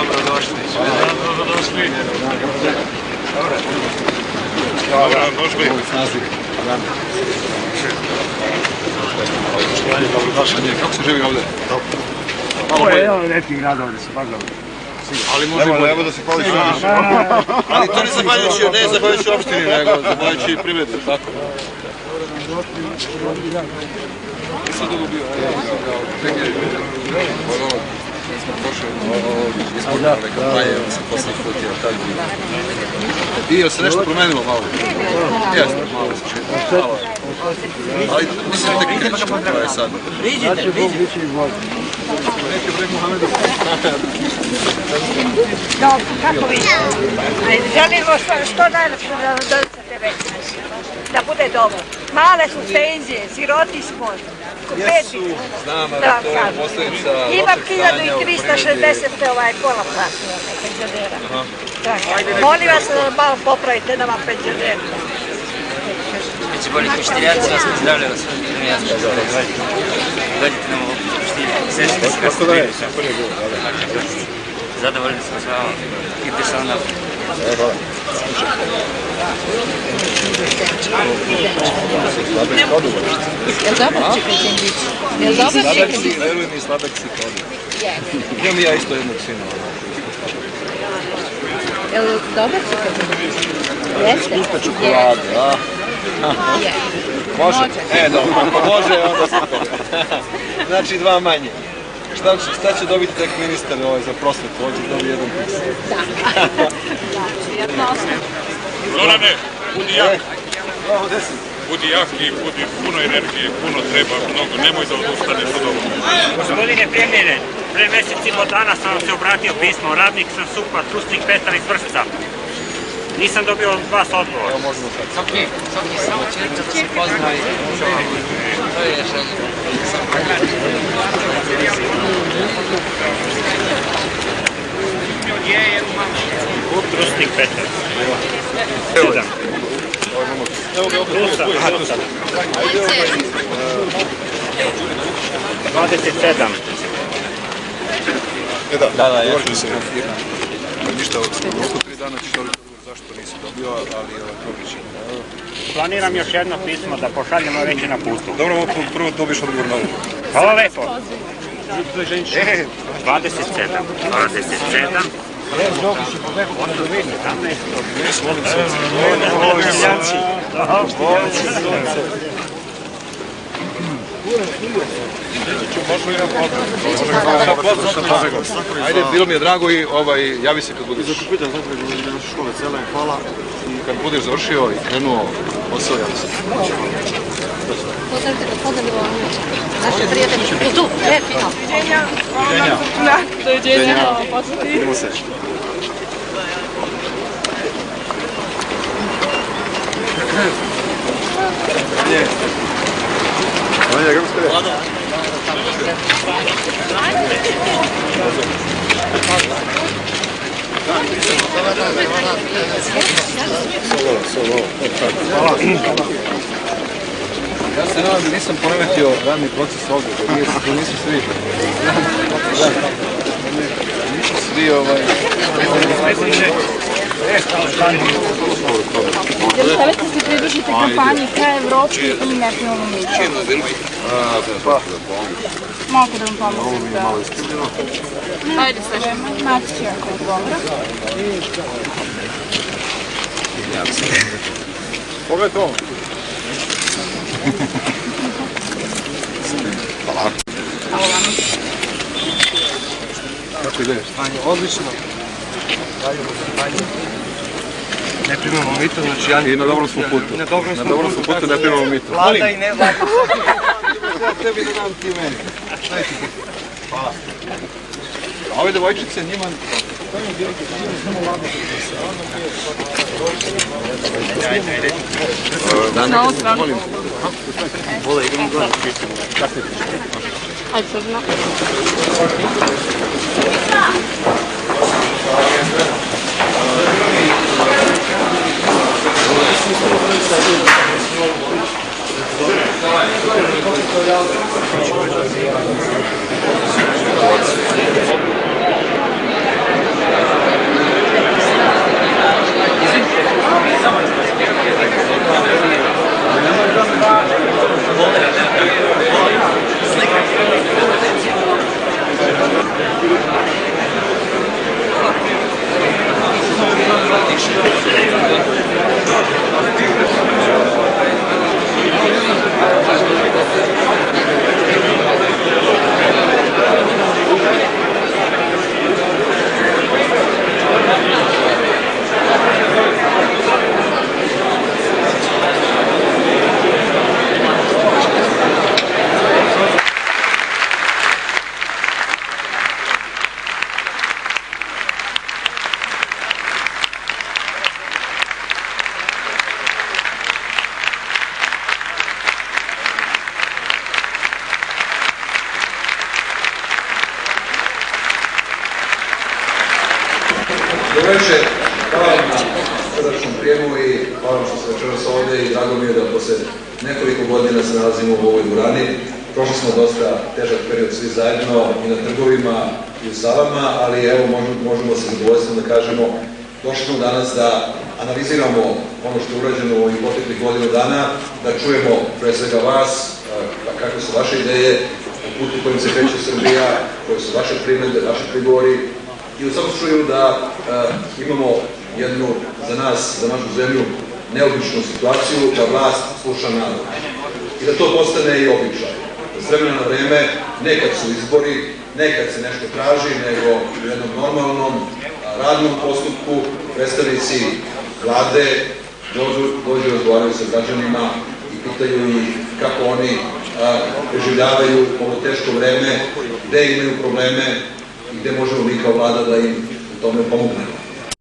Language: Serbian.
Dobrodošli. Dobrodošli. Dobrodošli. Kako se živi ovdje? Ovo je jedan od nekih grada ovdje se baš dobro. Ali možemo... Evo da se hvali što. Ali to ne zahvaljujući opštini, nego zahvaljujući privredi, tako? Nisam dugo bio, smo prošli izborne kampanje, sam posle putio tad bio. I jel se nešto promenilo malo? Jeste, malo se čini. Ali mislim da tek krećemo to je sad. Priđite. Dobro, kako vi? Želimo što najlepše da nam dodacete reći. Da bude dobro. Male su penzije, siroti smo. Jesu, znam, ali to je posljedica imam 1360 pola plasnija penzionera. Molim vas da malo popravite nama penzionera. Biće bolji Koštiljaci, vas pozdravljaju vas. Dođite nam u Koštilje. Sjećate se kako ste zadovoljni smo s vama. Idite se onda. Jel' dobar chicken sandwich? Jel' dobar chicken sandwich? Verujem i sladak si kodi. Imam i ja isto jednog sina. Jel' dobar chicken sandwich? Jeste? Skupe čokolade, a? Može? Dobro, može, onda super. Znači dva manje. Šta će dobiti tek ministar za prosvetu? Ovdje dobije jedan pis. Da. Zorane, budi jak. Bravo, gdje si? Budi jak i budi puno energije, puno treba, mnogo. Nemoj da odustaneš od ovoga. Gospodine premijere, pre mjesec i po dana sam vam se obratio pismo. Radnik sam SUP-a, Trusnik Petar iz Vršca. Nisam dobio od vas odgovor. Evo možemo sad. Soki, samo čelite da se pozna i to je rješenje. Trusnik Petar. 7. Trusa. 27. Da, ja ću se konfirmati. Ništa, oko 3 dana ćeš dobiti odgovor zašto nisi dobio, ali to biće. Planiram još jedno pismo da pošaljemo već na putu. Dobro, prvo dobiješ odgovor na ovo. Hvala lepo. 27. 27. Ajde, bilo mi je drago i javi se kad budeš. Pitan zapravo naše škole cele, hvala. I kad budeš završio i krenuo posao, javi se. Pozdravite gospodine Ivanovića. Naši prijatelji. Tu, fino. Doviđenja. Idemo se. Vanja, kako ste? Ja se nadam da nisam poremetio radni proces ovdje, da nisu svi. Nisu svi Jer stavite se pridružite kampanji Kraj Evropi i Neprimamo mito. Mogu da vam pomoći da... Ajde sve. Naći ću jako odgovora. Pogledaj to. Hvala. Hvala vam. Kako ideš? Odlično. Ne primamo mito, znači ja... I na dobrom smo putu. Na dobrom smo putu, ne primamo mito. Vlada i ne vlada. Ja tebi da dam ti meni. Hvala. A ove devojčice njima... Na ovu stranu. Molim. Ajde sad na. Dobro večer, hvala vam na srdačnom prijemu i hvala vam što ste večeras ovdje i drago mi je da posle nekoliko godina se nalazimo u ovoj dvorani. Prošli smo dosta težak period svi zajedno i na trgovima i u salama, ali evo možemo sa zadovoljstvom da kažemo, došli smo danas da analiziramo ono što je urađeno u ovih proteklih godinu dana, da čujemo pre svega vas, kakve su vaše ideje, u putu kojim se kreće Srbija, koje su vaše primedbe, vaše prigovori i u svakom slučaju da imamo jednu za nas, za našu zemlju, neobičnu situaciju da vlast sluša narod i da to postane i običaj. S vremena na vreme, nekad su izbori, nekad se nešto traži, nego u jednom normalnom radnom postupku predstavnici vlade dođu razgovaraju sa građanima i pitaju ih kako oni preživljavaju ovo teško vreme, gde imaju probleme i gde možemo mi kao vlada da im u tome pomognemo.